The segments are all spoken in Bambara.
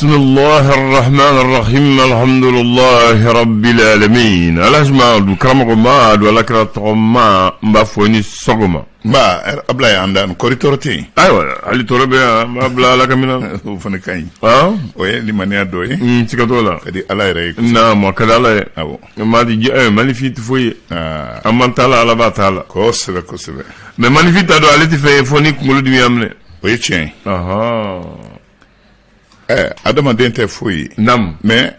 بسم الله الرحمن الرحيم الحمد لله رب العالمين الأجمع كرمكم ما ولا كرتكم ما فوني سقما ما أبلا عندنا كوريتورتي أيوة هل ترى ما أبلا لك من فنكاين ويا لمن يدوي تكتولا كدي الله يريك نعم وكذا الله ما دي ما لي في تفوي أما تلا على باتلا كوسبة ما لي في تدو على تفوي فوني كمل دي أمني ويتشين adama dente fui nam mais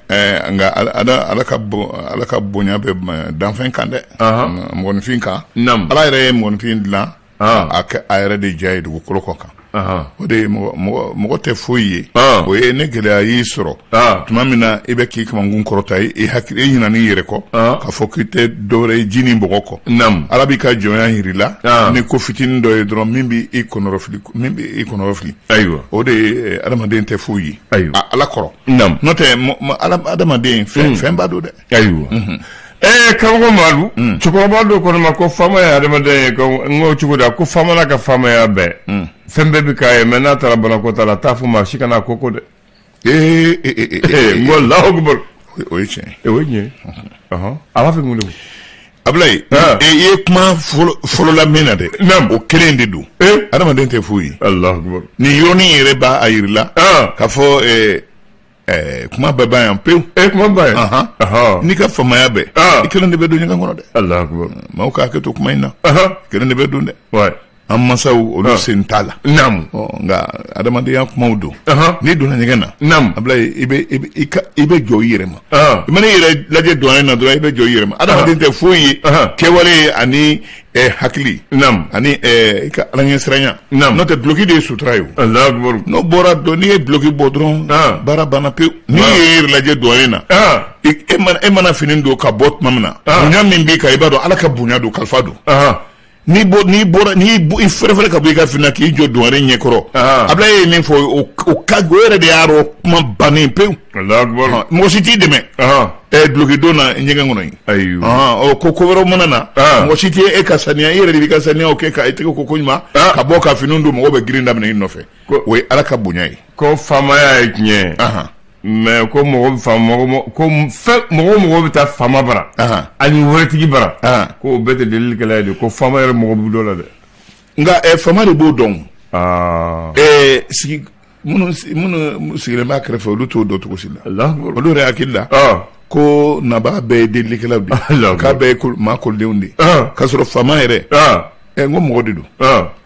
nga alaka bonya be danfen kande mon finka nam ala ire mon fin la ak ayre de jaydu ko koka o de mo te fui o e ne gele ayi soro tumamina ibe ki kama ngun korotay e hakire hina ni yere ko ka fokite dore jini mboko nam arabika joya hirila ne ko fitin do e drum mimbi ikonofli aywa o de adama dente fui ala koro nam note adama den femba do de aywa kama malu chukoma do kono mako fama ya adama den ko ngo chukuda ko fama na ka fama ya be fembe bi kaye mena tara bana ko tala tafu ma shikana koko de wallahu akbar oye oye ala fe ngulu ablay e kuma folo la mena de nam o kelende du adama den te fuyi allah akbar ni yoni reba ayirla ka fo kuma baba yan peu kuma baba ni ka fama ya be kelende be do nyanga ngono de allah akbar ma ka ke to kuma ina kelende be do de ouais amma saw olu sentala nam nga adama de yan kuma udo ni do na nyanga nam ablay ibe jo yirema imani yire laje do na do ibe jo yirema adama de te fuyi ke wale ani hakli nam ani ka alanya sranya no te bloquer de sutrayo allah akbar no bora do ni bloquer bodron bara bana pe ni yire laje do na e mana finin do ka bot mamna bunya min bi ka ibado alaka bunya do kalfado ni bora ni ifrefre ka bi ka fina ki jo do re nyekoro abla e min fo o ka goere de aro kuma bani pe allah akbar mo siti de me bloquer do na nyega ngono ayu o kokoro monana mo siti e ka sania yere de ka sania o ke ka etiko kokonyma ka boka finundu mo be grinda me no fe we alaka bunya ko fama ya nye mais ko mo fama ko mo bita fama bara ani wetigi bara ko bete delil kala de ko fama yar mo bu dola de nga fama de bo don si munu sigile ma krefe lu to do to sila allah lu re akilla ko naba be delil kala bi ka be ko ma ko de undi ka soro fama yare ngo mo didu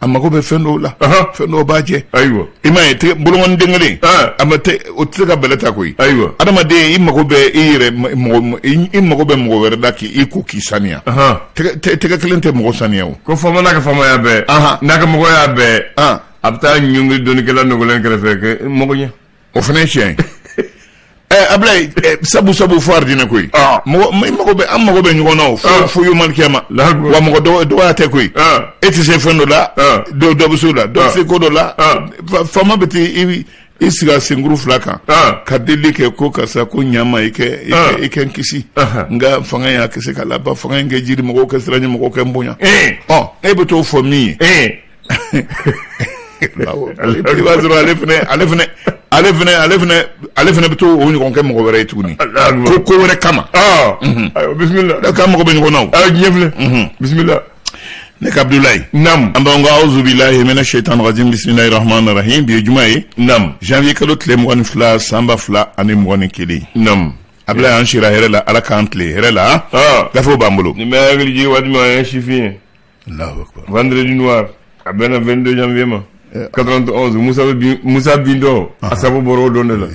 amma ko be fendo la fendo baje aywa ima te bulon dengale amma te o tsaka belata koy aywa adama de imma ko be ire imma ko be mo werda ki iko ki sania te klente mo sania ko fama naka fama ya be naka mo ya be abta nyungi doni kala no golen kala feke mo ko nya o fene chien ablay sabu fardina koy mo ko be amma ko be nyugono fu yu man kema wa mo ko do ate koy eti se fendo la do busula do se ko do la fama beti isiga singuru flaka kadili ke ko kasa ko nyama ike kisi nga fanga ya kese kala ba fanga nge jiri mo ko kesra nyama ko kembunya beto for me alefne beto woni kon kam ko were tuni ko were kama ayo bismillah da kam ko be ko naw jefle bismillah nek abdoulaye nam ambonga auzu billahi minash shaitanir rajim bismillahir rahmanir rahim bi jumaye nam janvier kalo tlem won fla samba fla ani woni kili nam abla an shira herela ala kantle herela gafo bambulo ni magli ji wadi ma chifi allahu akbar vendredi noir abena 22 janvier ma 91 Moussa Bindo asabu boro donde la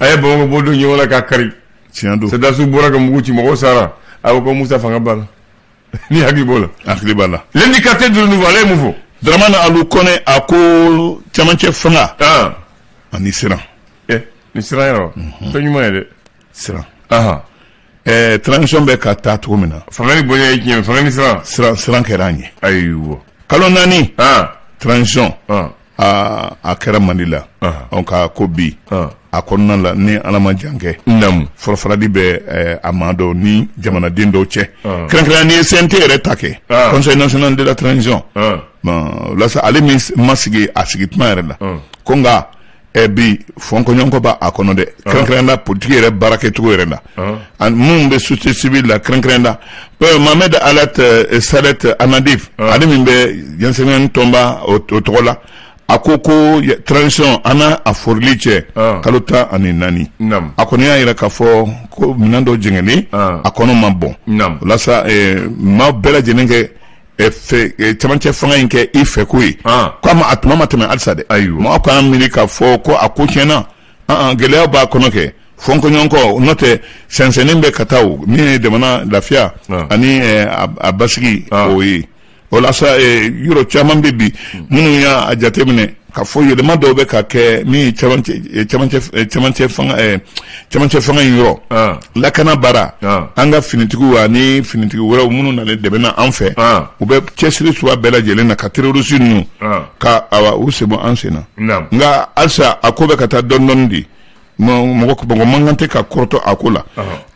ay bongo bodo nyola ka kari tiando c'est dasu boraka muguchi mo sara aw ko Moussa fanga bala ni hagi bola l'indicateur de renouveler mouvement dramana alu kone ako chamanche fanga ani sira ni sira yo to nyuma de sira transition be ka ta to mina fanga ni bonya yiki fanga ni sira keranye aywo kalonani transition a kɛra Mali la ka ko bi a kɔnɔna la ni alama janke nam forofradi bɛ a ma dɔw ni jamanaden dɔw cɛ kɛrɛnkɛrɛnya ni CNT yɛrɛ ta kɛ Conseil national de la transition bon lasa ale min ma sigi a sigi tuma yɛrɛ la ko nka bi fonko ba akono de krenkrenda politique yɛrɛ baara kɛcogo yɛrɛ la mun bɛ société civile la krenkrenda Mohamed Alat Salet Anadif ale min bɛ ɲɛnsɛmɛ tɔnba o tɔgɔ la a ko transition ana a forili cɛ kalo 14 a kɔni y'a yɛrɛ k'a fɔ ko minɛn dɔ jɛngɛlen a kɔnɔ ma bɔn walasa maa bɛɛ lajɛlen kɛ cɛmancɛ fanga in kɛ I fɛ ko ye ko a tuma ma tɛmɛ halisa dɛ maa ko an miiri k'a fɔ ko a ko tiɲɛna gɛlɛya b'a kɔnɔ kɛ fɔnkɔɲɔgɔnkɔ n'o tɛ sɛnsɛnnin bɛ ka taa o min ye jamana lafiya ani a basigi o ye o la sa yɔrɔ caman bɛ bi minnu y'a jateminɛ ka fɔ yɛlɛma dɔw bɛ ka kɛ min cɛmancɛ fanga in yɔrɔ lakana baara an ka finitigiw ani finitigi wɛrɛw minnu nalen dɛmɛna an fɛ u bɛ cɛsiri suguya bɛɛ lajɛlen na ka terroriste ninnu ka u sebɔ an sen na nka halisa a ko bɛ ka taa dɔɔnin di mɔgɔ mankan tɛ ka kɔrɔtɔ a ko la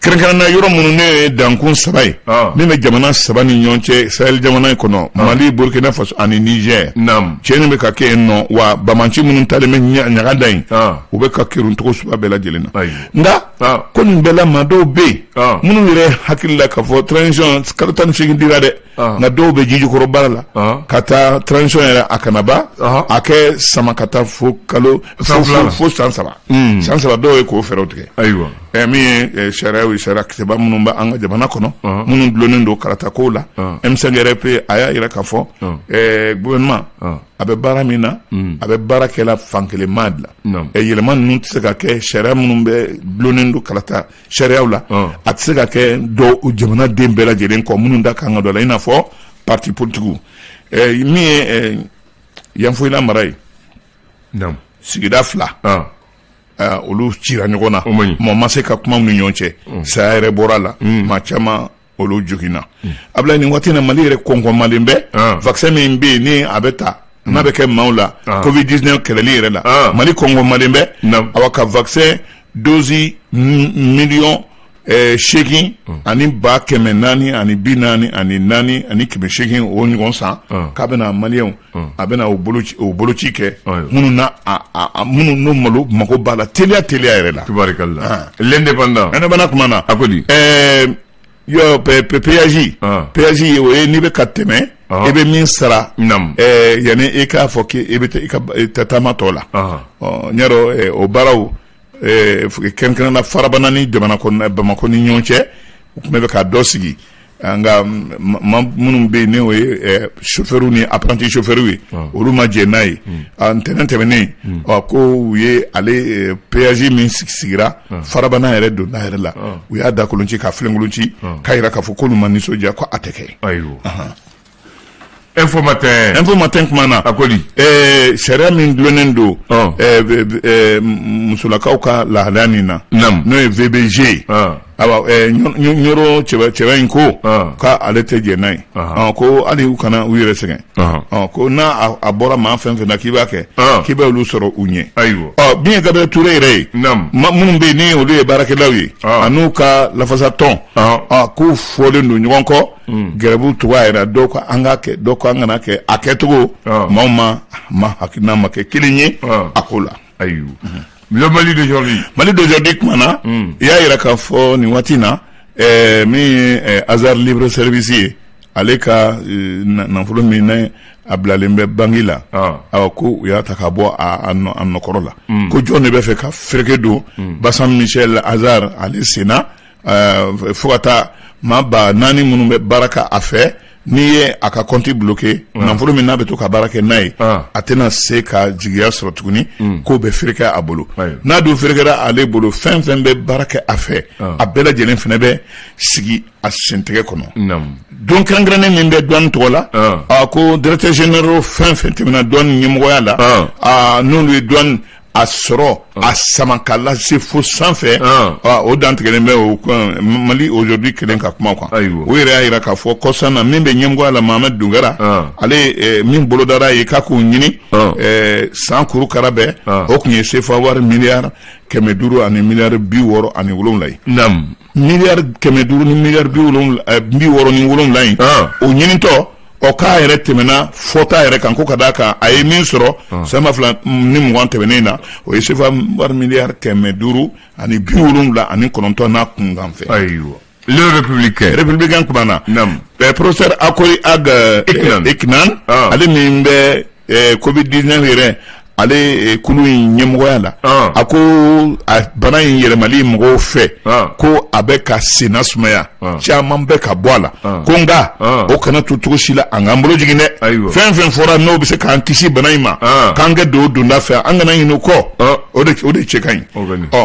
kɛrɛnkɛrɛnna yɔrɔ minnu ne ye dankun 3 ye min bɛ jamana 3 ni ɲɔgɔn cɛ Sahel jamana in kɔnɔ Mali Burkina Faso ani Niger tiɲɛni bɛ ka kɛ yen nɔ wa bamanci minnu talen bɛ ɲaga da yen u bɛ ka kɛruntogo suguya bɛɛ lajɛlen na nka ko nin bɛɛ la maa dɔw bɛ yen minnu yɛrɛ hakili la k'a fɔ transition kalo 18 dira dɛ nka dɔw bɛ jijikɔrɔ baara la ka taa transition yɛrɛ a kana ban a kɛ sama ka taa fo san 3 dɔw ye k'o fɛɛrɛw tigɛ min ye sariya sariya kisɛba minnu bɛ an ka jamana kɔnɔ minnu dulonnen don karata kow la M5RP a y'a yɛrɛ k'a fɔ gouvernement a bɛ baara min na a bɛ baara kɛla fankelen maa de la yɛlɛma ninnu tɛ se ka kɛ sariya minnu bɛ dulonnen don karata sariyaw la a tɛ se ka kɛ dɔw jamana den bɛɛ lajɛlen kɔ minnu da kan ka dɔ la i n'a fɔ parti politigiw min ye Yanfoyila mara ye sigida 2 olu cira ɲɔgɔn na mɔgɔ ma se ka kuma ni ɲɔgɔn cɛ saya yɛrɛ bɔra la maa caman olu joginna Ablaye nin waati na Mali yɛrɛ kɔnkɔnmalen bɛ vaccin min bɛ yen ni a bɛ ta n'a bɛ kɛ maaw la Covid-19 kɛlɛli yɛrɛ la Mali kɔnkɔnmalen bɛ awa ka vaccin dosi miliyɔn 8 ani 440 ani 40 ani 4 ani 800 o ɲɔgɔn san k'a bɛna maliyɛnw a bɛna o boloci kɛ minnu n'o malo mago b'a la teliya yɛrɛ la tubarikala l'indépendant kuma na a ko di péage o ye n'i bɛ ka tɛmɛ i bɛ min sara yanni i k'a fɔ k'i bɛ i ka taama tɔ la ɲɛrɔ o baaraw kɛrɛnkɛrɛnna farabana ni Bamako ni ɲɔgɔn cɛ u tun bɛ ka dɔ sigi nka minnu bɛ yen n'o ye chauffeurs ni apprenti chauffeurs ye olu ma jɛ n'a ye ntɛnɛn tɛmɛnen ko u ye ale péage min sigira farabana yɛrɛ donna yɛrɛ la u y'a da kolonci ka filenkolonci k'a jira k'a fɔ k'olu ma nisɔndiya ko a tɛ kɛ. Info matin kuma na a ko di sariya min dulonnen don musolakaw ka lahalaya nin na n'o ye VBG ɲɔrɔ cɛba in ko k'ale tɛ jɛ n'a ye ko hali u kana u yɛrɛ sɛgɛn ko n'a a bɔra maa fɛn fɛn na k'i b'a kɛ k'i bɛ olu sɔrɔ u ɲɛ min ye Gabriel Touré yɛrɛ ye minnu bɛ yen ni olu ye baarakɛlaw ye a n'u ka lafasa tɔn k'u fɔlen don ɲɔgɔn kɔ gɛrɛbuw cogoya yɛrɛ dɔw ko an k'a kɛ dɔw ko an kana kɛ a kɛcogo maaw ma hakilina ma kɛ kelen ye a ko la. Le Mali d'aujourd'hui kuma na i y'a yira k'a fɔ nin waati na min ye Hasard Libre Service ye ale ka nafolo min na a bilalen bɛ bangi la ko u y'a ta ka bɔ a nɔkɔrɔ la ko jɔn de bɛ fɛ ka fereke don Basan Michel Hasard ale senna fo ka taa maa 4 minnu bɛ baara kɛ a fɛ n'i ye a ka compte bloqué nafolo min n'a bɛ to ka baara kɛ n'a ye a tɛna se ka jigiya sɔrɔ tuguni k'o bɛ ferekɛ a bolo n'a dun ferekɛra ale bolo fɛn fɛn bɛ baara kɛ a fɛ a bɛɛ lajɛlen fana bɛ sigi a sentɛgɛ kɔnɔ don kɛrɛnkɛrɛnnen min bɛ douane tɔgɔ la ko directeur général fɛn fɛn tɛmɛna douane ɲɛmɔgɔya la n'olu ye douane a sɔrɔ a sama ka lase fo sanfɛ o dantigɛlen bɛ o Mali aujourd'hui kelen ka kuma kan o yɛrɛ y'a yira k'a fɔ kɔsan na min bɛ ɲɛmɔgɔya la Mahamɛd Dungara ale min bolodara ye k'a k'o ɲini san kurukara bɛɛ o tun ye CFA wari miliyari 500 ani miliyari 67 ye miliyari 500 ni miliyari 67 in o ɲinitɔ o k'a yɛrɛ tɛmɛna fɔta yɛrɛ kan ko ka d'a kan a ye min sɔrɔ san 2020 tɛmɛnen na o ye CFA miliyari 570 ani 79 n'a kunkan fɛ. Ayiwa. Le républicain kumana. Professeur Akoy Ag Eknan ale min bɛ Covid-19 yɛrɛ ale kulu in ɲɛmɔgɔya la a ko a bana in yɛlɛmali mɔgɔw fɛ ko a bɛ ka senna sumaya caman bɛ ka bɔ a la ko nka o kana to cogo si la an k'an bolo jigin dɛ fɛn fɛn fɔra n'o bɛ se k'an kisi bana in ma k'an kɛ don donda fɛ an kana ɲinɛ o kɔ o de cɛ ka ɲi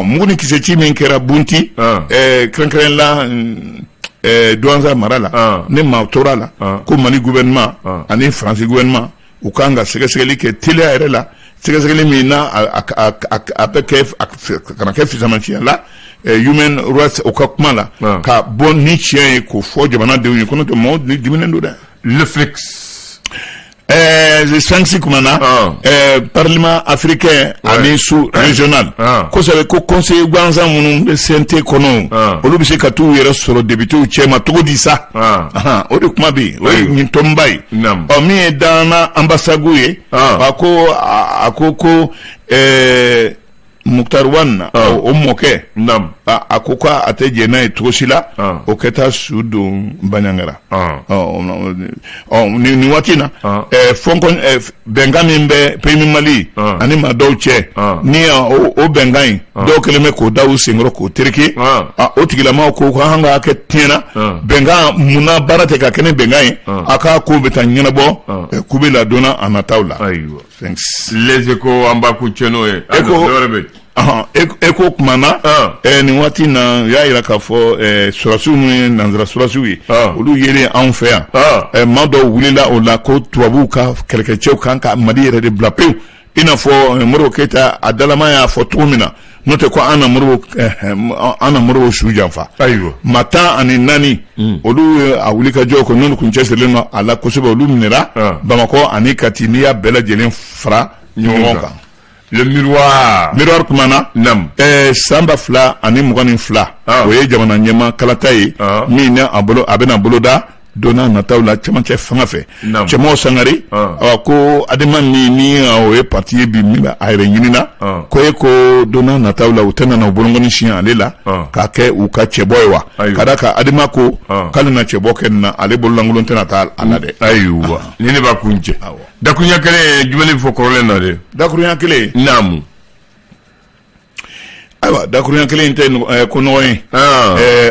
mugu ni kisɛ ci min kɛra Bunti kɛrɛnkɛrɛn la Douentza mara la ne maa tora la ko Mali gouvernement ani Faransi gouvernement u kan ka sɛgɛsɛgɛli kɛ teliya yɛrɛ la sɛgɛsɛgɛli min na a bɛ kɛ kana kɛ fisamasiya la human rights o ka kuma la ka bɔ ni tiɲɛ ye k'o fɔ jamanadenw ye ko n'o tɛ mɔgɔw ni diminen don dɛ. Le Flix. Sanksi kumana parlement africain ani sous-régional kosɛbɛ ko conseil gansan minnu bɛ CNT kɔnɔ olu bɛ se ka t'u yɛrɛ sɔrɔ députés cɛ ma cogo di sa o de kuma bɛ yen o ye nin tɔnba ye min ye Dana ambassade ye a ko Muktar Wan o mɔkɛ a ko a tɛ jɛ n'a ye cogo si la o kɛ taa su don Bandiagara nin waati na bɛnkan min bɛ Pays Mali ani maa dɔw cɛ ni o bɛnkan in dɔw kɛlen bɛ k'o da u senkɔrɔ k'o tereke o tigilamaw ko an ka hakɛ tiɲɛna bɛnkan munna baara tɛ ka kɛ ni bɛnkan ye a k'a ko bɛ taa ɲɛnabɔ k'u bɛ ladonna a nataw la. Les Échos an b'a ku cɛ n'o ye. Eko kumana nin waati na y'a yira k'a fɔ surasiw ni nanzara surasiw ye olu yelen anw fɛ yan maa dɔw wulila o la ko tubabuw ka kɛlɛkɛcɛw kan ka Mali yɛrɛ de bila pewu i n'a fɔ Modibo Keyita a dalama y'a fɔ cogo min na n'o tɛ ko an na Modibo su janfa maa 14 olu a wulikajɔw ko n'olu kun cɛsirilen don a la kosɛbɛ olu minɛra Bamakɔ ani Kati n'i y'a bɛɛ lajɛlen fara ɲɔgɔn kan. Le miroir kumana san 2022 o ye jamana ɲɛma kalata ye min a bɛna boloda donna nataw la cɛmancɛ fanga fɛ cɛmaw sangare ko adama ni o ye parti ye bi min bɛ a yɛrɛ ɲinina ko donna nataw la u tɛna na u bolongɔni siɲɛ ale la k'a kɛ u ka cɛbɔ ye wa ka da ka adama ko k'ale na cɛbɔ kɛ nin na ale bololankolon tɛna taa a la dɛ. Ayiwa ni ne b'a kun cɛ dakuruɲa kelen jumɛn fɔ kɔrɔlen na de. Dakuruɲa kelen naamu. Ayiwa dakuruɲa kelen in tɛ ko nɔgɔ ye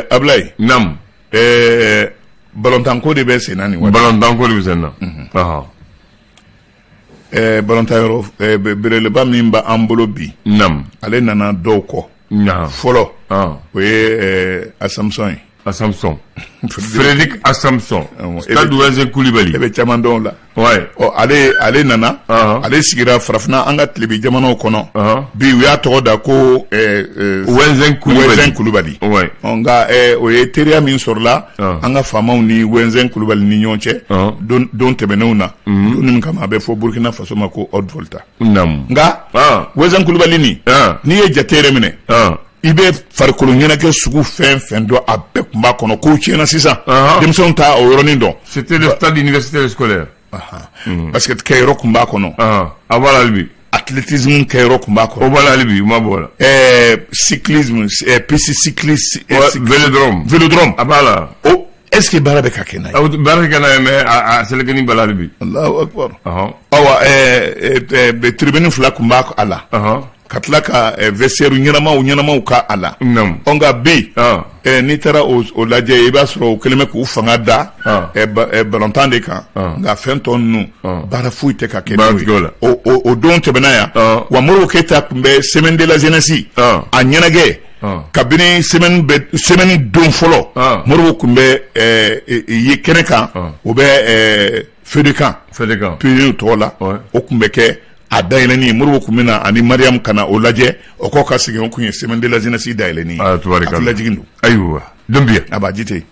Ablaye naamu. Balontanko de bɛ sen na nin waati. Balontanko de bɛ sen na. Balontan yɔrɔ belebeleba min b'an bolo bi. Ale nana dɔw kɔ. Fɔlɔ o ye Asamson ye. Asamson. Frédéric Asamson. Stade Ouest Koulibaly. E bɛ caman dɔn la. Ale nana. Ale sigira farafinna an ka tilebi jamanaw kɔnɔ. Bi u y'a tɔgɔ da ko Ouest Koulibaly. Nka o ye teriya min sɔrɔla an ka faamaw ni Ouest Koulibaly ni ɲɔgɔn cɛ don tɛmɛnenw na. Don min kama a bɛ fɔ Burkina Faso ma ko Haute Volta. Nka Ouest Koulibaly n'i ye jate yɛrɛ minɛ. I bɛ farikolo ɲɛnajɛ sugu fɛn fɛn dɔn a bɛɛ tun b'a kɔnɔ kow tiɲɛna sisan denmisɛnw t'a o yɔrɔnin dɔn. C'était le stade universitaire scolaire. Parce que kɛyɔrɔ tun b'a kɔnɔ. A b'a la hali bi. Athlétisme kɛyɔrɔ tun b'a kɔnɔ. O b'a la hali bi u ma bɔ la. Cyclisme piste cycliste. Vélodrome. A b'a la. Est-ce que baara bɛ ka kɛ n'a ye. Baara bɛ kɛ n'a ye mais a selekeni b'a la hali bi. Alahu akbar. Awa tribune 2 tun b'a a la. Ka tila ka vestiaire ɲɛnamaw ka a la. Nka bi n'i taara o lajɛ i b'a sɔrɔ o kɛlen bɛ k'u fanga da balontan de kan nka fɛn tɔ ninnu baara foyi tɛ ka kɛ n'o ye. O don tɛmɛna yan wa Modibo Keyita tun bɛ semaine de la jeunesse a ɲɛnajɛ kabini semaine don fɔlɔ Modibo tun bɛ ye kɛnɛ kan o bɛ Fedekan piliers tɔgɔ la o tun bɛ kɛ a dayɛlɛnni Modibo tun bɛ na ani Mariam kana o lajɛ o kɔ ka segin o kun ye semaine de la jeunesse dayɛlɛnni a tɛ lajigin don. Ayiwa Donbiya a b'a jite.